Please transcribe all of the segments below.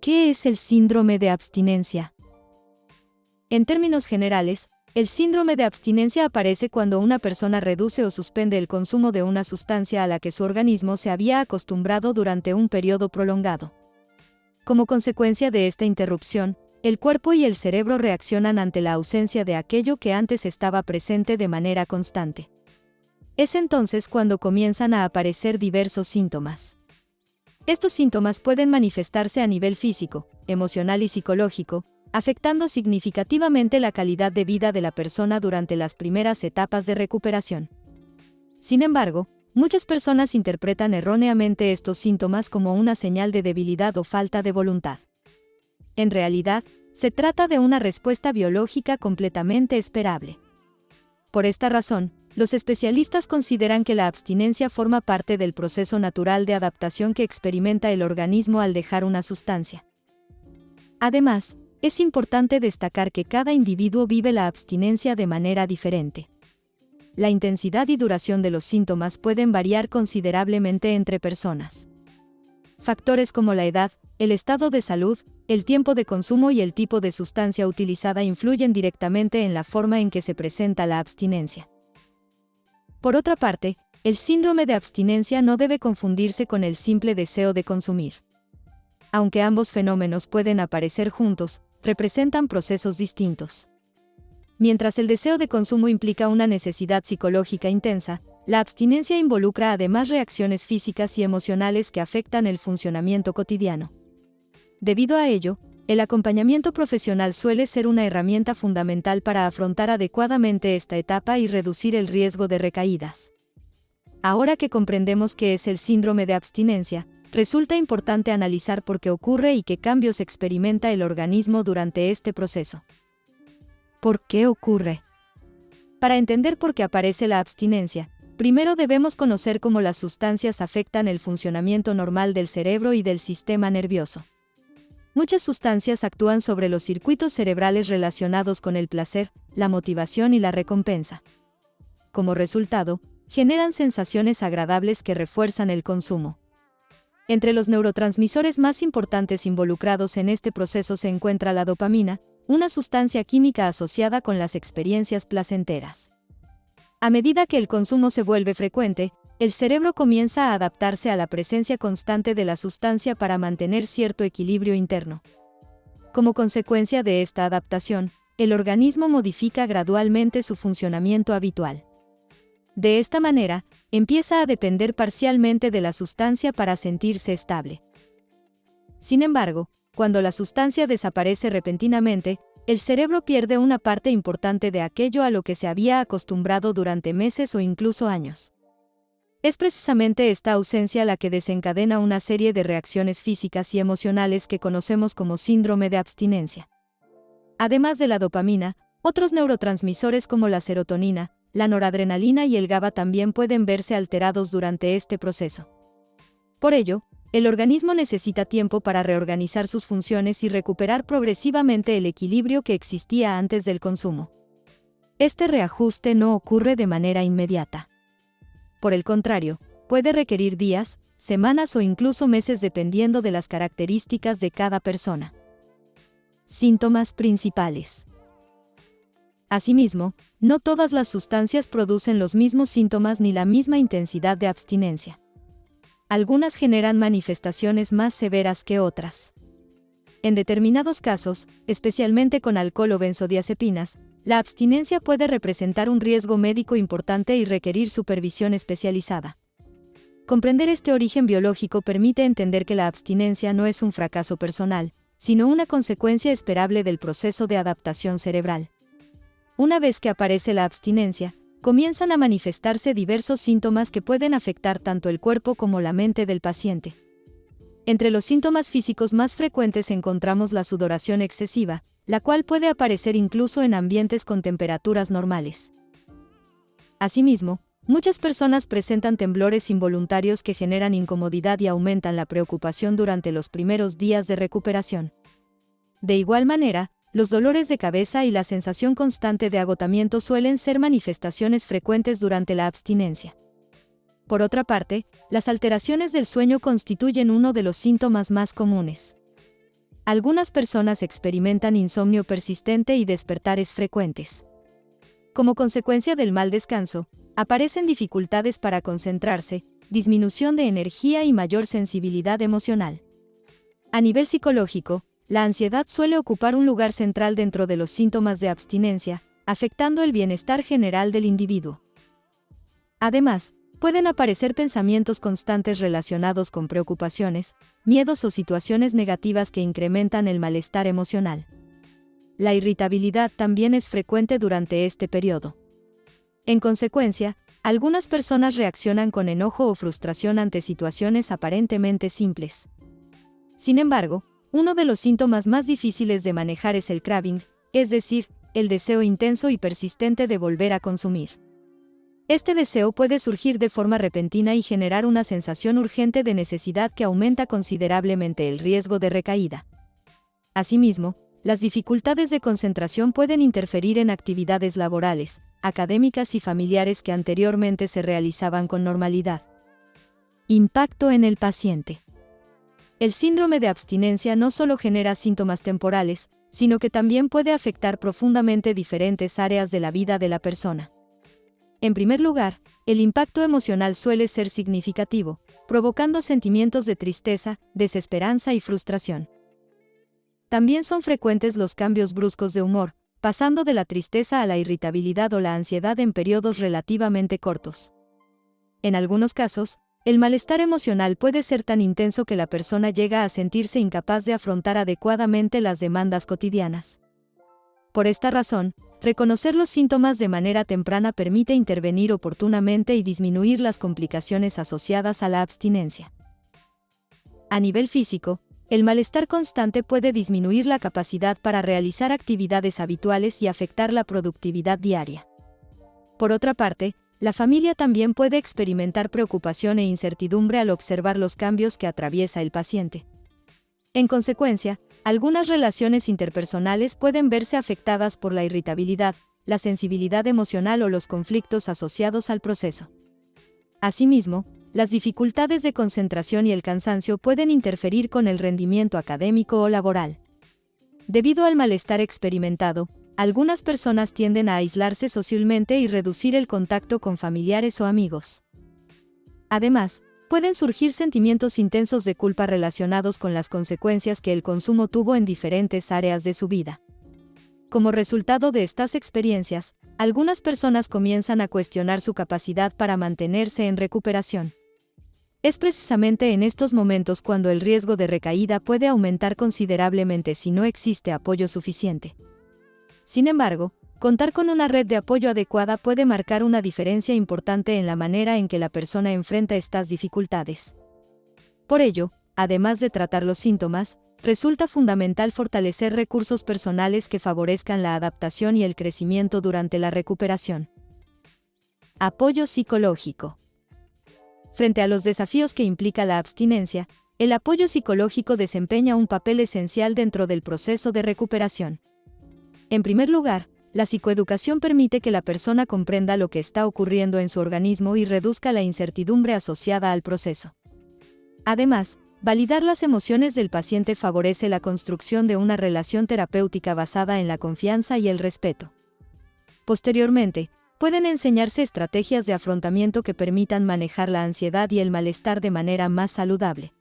¿Qué es el síndrome de abstinencia? En términos generales, el síndrome de abstinencia aparece cuando una persona reduce o suspende el consumo de una sustancia a la que su organismo se había acostumbrado durante un periodo prolongado. Como consecuencia de esta interrupción, el cuerpo y el cerebro reaccionan ante la ausencia de aquello que antes estaba presente de manera constante. Es entonces cuando comienzan a aparecer diversos síntomas. Estos síntomas pueden manifestarse a nivel físico, emocional y psicológico, afectando significativamente la calidad de vida de la persona durante las primeras etapas de recuperación. Sin embargo, muchas personas interpretan erróneamente estos síntomas como una señal de debilidad o falta de voluntad. En realidad, se trata de una respuesta biológica completamente esperable. Por esta razón, los especialistas consideran que la abstinencia forma parte del proceso natural de adaptación que experimenta el organismo al dejar una sustancia. Además, es importante destacar que cada individuo vive la abstinencia de manera diferente. La intensidad y duración de los síntomas pueden variar considerablemente entre personas. Factores como la edad, el estado de salud, el tiempo de consumo y el tipo de sustancia utilizada influyen directamente en la forma en que se presenta la abstinencia. Por otra parte, el síndrome de abstinencia no debe confundirse con el simple deseo de consumir. Aunque ambos fenómenos pueden aparecer juntos, representan procesos distintos. Mientras el deseo de consumo implica una necesidad psicológica intensa, la abstinencia involucra además reacciones físicas y emocionales que afectan el funcionamiento cotidiano. Debido a ello, el acompañamiento profesional suele ser una herramienta fundamental para afrontar adecuadamente esta etapa y reducir el riesgo de recaídas. Ahora que comprendemos qué es el síndrome de abstinencia, resulta importante analizar por qué ocurre y qué cambios experimenta el organismo durante este proceso. ¿Por qué ocurre? Para entender por qué aparece la abstinencia, primero debemos conocer cómo las sustancias afectan el funcionamiento normal del cerebro y del sistema nervioso. Muchas sustancias actúan sobre los circuitos cerebrales relacionados con el placer, la motivación y la recompensa. Como resultado, generan sensaciones agradables que refuerzan el consumo. Entre los neurotransmisores más importantes involucrados en este proceso se encuentra la dopamina, una sustancia química asociada con las experiencias placenteras. A medida que el consumo se vuelve frecuente, el cerebro comienza a adaptarse a la presencia constante de la sustancia para mantener cierto equilibrio interno. Como consecuencia de esta adaptación, el organismo modifica gradualmente su funcionamiento habitual. De esta manera, empieza a depender parcialmente de la sustancia para sentirse estable. Sin embargo, cuando la sustancia desaparece repentinamente, el cerebro pierde una parte importante de aquello a lo que se había acostumbrado durante meses o incluso años. Es precisamente esta ausencia la que desencadena una serie de reacciones físicas y emocionales que conocemos como síndrome de abstinencia. Además de la dopamina, otros neurotransmisores como la serotonina, la noradrenalina y el GABA también pueden verse alterados durante este proceso. Por ello, el organismo necesita tiempo para reorganizar sus funciones y recuperar progresivamente el equilibrio que existía antes del consumo. Este reajuste no ocurre de manera inmediata. Por el contrario, puede requerir días, semanas o incluso meses dependiendo de las características de cada persona. Síntomas principales. Asimismo, no todas las sustancias producen los mismos síntomas ni la misma intensidad de abstinencia. Algunas generan manifestaciones más severas que otras. En determinados casos, especialmente con alcohol o benzodiazepinas, la abstinencia puede representar un riesgo médico importante y requerir supervisión especializada. Comprender este origen biológico permite entender que la abstinencia no es un fracaso personal, sino una consecuencia esperable del proceso de adaptación cerebral. Una vez que aparece la abstinencia, comienzan a manifestarse diversos síntomas que pueden afectar tanto el cuerpo como la mente del paciente. Entre los síntomas físicos más frecuentes encontramos la sudoración excesiva, la cual puede aparecer incluso en ambientes con temperaturas normales. Asimismo, muchas personas presentan temblores involuntarios que generan incomodidad y aumentan la preocupación durante los primeros días de recuperación. De igual manera, los dolores de cabeza y la sensación constante de agotamiento suelen ser manifestaciones frecuentes durante la abstinencia. Por otra parte, las alteraciones del sueño constituyen uno de los síntomas más comunes. Algunas personas experimentan insomnio persistente y despertares frecuentes. Como consecuencia del mal descanso, aparecen dificultades para concentrarse, disminución de energía y mayor sensibilidad emocional. A nivel psicológico, la ansiedad suele ocupar un lugar central dentro de los síntomas de abstinencia, afectando el bienestar general del individuo. Además, pueden aparecer pensamientos constantes relacionados con preocupaciones, miedos o situaciones negativas que incrementan el malestar emocional. La irritabilidad también es frecuente durante este periodo. En consecuencia, algunas personas reaccionan con enojo o frustración ante situaciones aparentemente simples. Sin embargo, uno de los síntomas más difíciles de manejar es el craving, es decir, el deseo intenso y persistente de volver a consumir. Este deseo puede surgir de forma repentina y generar una sensación urgente de necesidad que aumenta considerablemente el riesgo de recaída. Asimismo, las dificultades de concentración pueden interferir en actividades laborales, académicas y familiares que anteriormente se realizaban con normalidad. Impacto en el paciente. El síndrome de abstinencia no solo genera síntomas temporales, sino que también puede afectar profundamente diferentes áreas de la vida de la persona. En primer lugar, el impacto emocional suele ser significativo, provocando sentimientos de tristeza, desesperanza y frustración. También son frecuentes los cambios bruscos de humor, pasando de la tristeza a la irritabilidad o la ansiedad en periodos relativamente cortos. En algunos casos, el malestar emocional puede ser tan intenso que la persona llega a sentirse incapaz de afrontar adecuadamente las demandas cotidianas. Por esta razón, reconocer los síntomas de manera temprana permite intervenir oportunamente y disminuir las complicaciones asociadas a la abstinencia. A nivel físico, el malestar constante puede disminuir la capacidad para realizar actividades habituales y afectar la productividad diaria. Por otra parte, la familia también puede experimentar preocupación e incertidumbre al observar los cambios que atraviesa el paciente. En consecuencia, algunas relaciones interpersonales pueden verse afectadas por la irritabilidad, la sensibilidad emocional o los conflictos asociados al proceso. Asimismo, las dificultades de concentración y el cansancio pueden interferir con el rendimiento académico o laboral. Debido al malestar experimentado, algunas personas tienden a aislarse socialmente y reducir el contacto con familiares o amigos. Además, pueden surgir sentimientos intensos de culpa relacionados con las consecuencias que el consumo tuvo en diferentes áreas de su vida. Como resultado de estas experiencias, algunas personas comienzan a cuestionar su capacidad para mantenerse en recuperación. Es precisamente en estos momentos cuando el riesgo de recaída puede aumentar considerablemente si no existe apoyo suficiente. Sin embargo, contar con una red de apoyo adecuada puede marcar una diferencia importante en la manera en que la persona enfrenta estas dificultades. Por ello, además de tratar los síntomas, resulta fundamental fortalecer recursos personales que favorezcan la adaptación y el crecimiento durante la recuperación. Apoyo psicológico. Frente a los desafíos que implica la abstinencia, el apoyo psicológico desempeña un papel esencial dentro del proceso de recuperación. En primer lugar, la psicoeducación permite que la persona comprenda lo que está ocurriendo en su organismo y reduzca la incertidumbre asociada al proceso. Además, validar las emociones del paciente favorece la construcción de una relación terapéutica basada en la confianza y el respeto. Posteriormente, pueden enseñarse estrategias de afrontamiento que permitan manejar la ansiedad y el malestar de manera más saludable.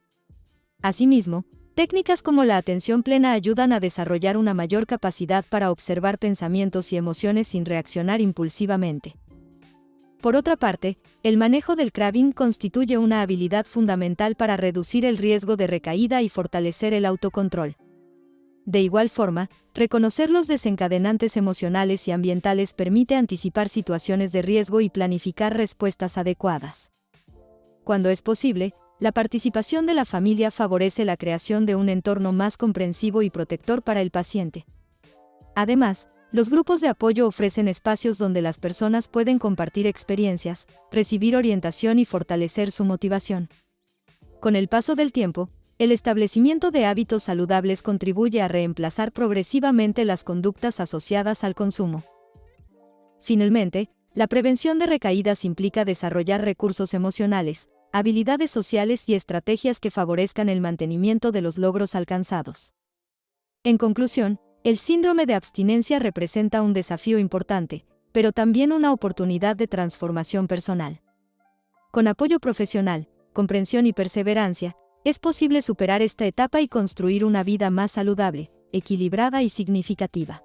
Asimismo, técnicas como la atención plena ayudan a desarrollar una mayor capacidad para observar pensamientos y emociones sin reaccionar impulsivamente. Por otra parte, el manejo del craving constituye una habilidad fundamental para reducir el riesgo de recaída y fortalecer el autocontrol. De igual forma, reconocer los desencadenantes emocionales y ambientales permite anticipar situaciones de riesgo y planificar respuestas adecuadas. Cuando es posible, la participación de la familia favorece la creación de un entorno más comprensivo y protector para el paciente. Además, los grupos de apoyo ofrecen espacios donde las personas pueden compartir experiencias, recibir orientación y fortalecer su motivación. Con el paso del tiempo, el establecimiento de hábitos saludables contribuye a reemplazar progresivamente las conductas asociadas al consumo. Finalmente, la prevención de recaídas implica desarrollar recursos emocionales, habilidades sociales y estrategias que favorezcan el mantenimiento de los logros alcanzados. En conclusión, el síndrome de abstinencia representa un desafío importante, pero también una oportunidad de transformación personal. Con apoyo profesional, comprensión y perseverancia, es posible superar esta etapa y construir una vida más saludable, equilibrada y significativa.